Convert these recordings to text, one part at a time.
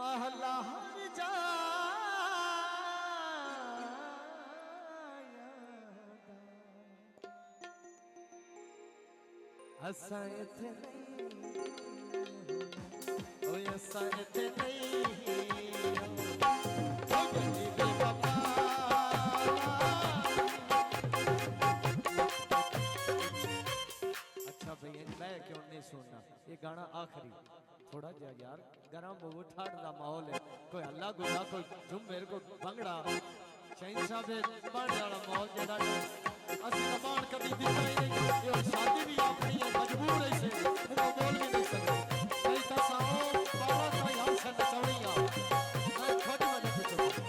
महला हर जा असां इथे नहीं ओए असां इथे नहीं अच्छा भैया मैं क्यों नहीं सुनना ये गाना आखिरी थोड़ा जा यार गरम ठाड़ का माहौल है कोई हल्ला गुल्ला कोई झुम मेरे को भंगड़ा शहनशाह दे बन वाला माहौल जेड़ा असि दबान कभी दिता ही नहीं ये शादी भी अपनी है मजबूर है से वो बोल भी नहीं सकते नहीं तो साओ बाला का हम से नचौड़िया मैं खुद मने पूछो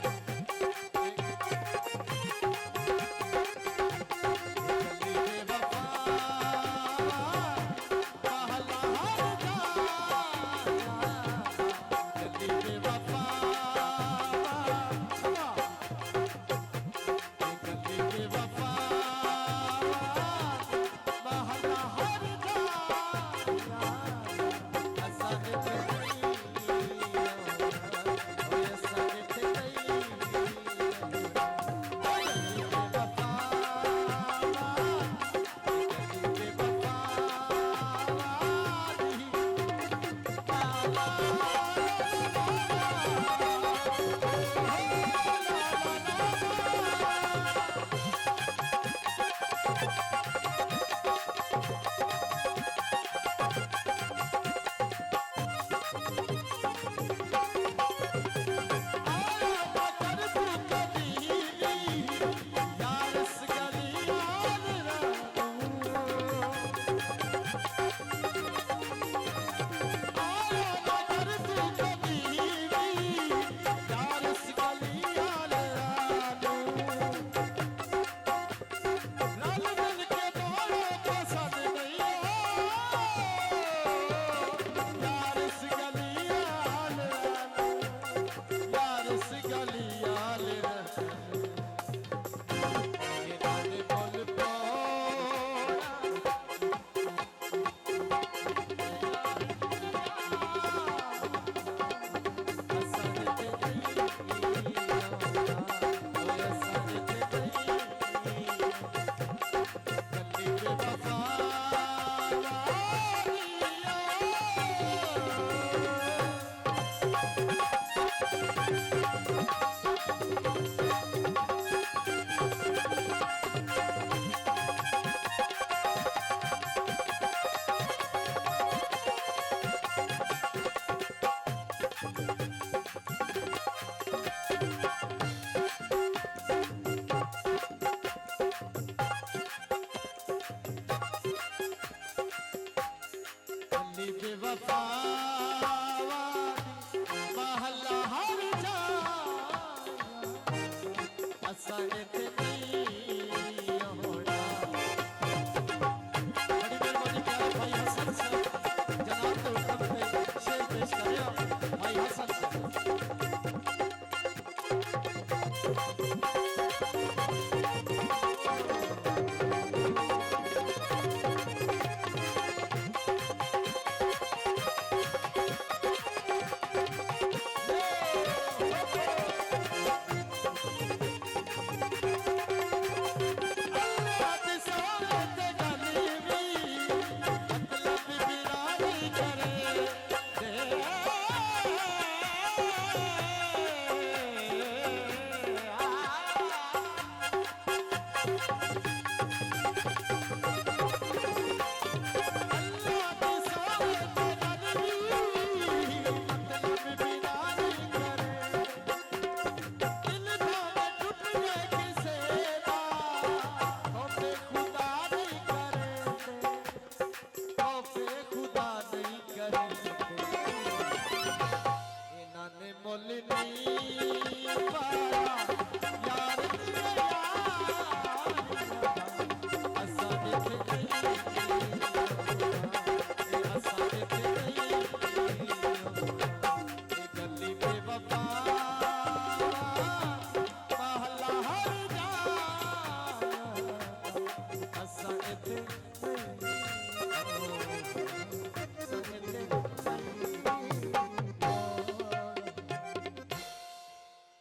बेवफा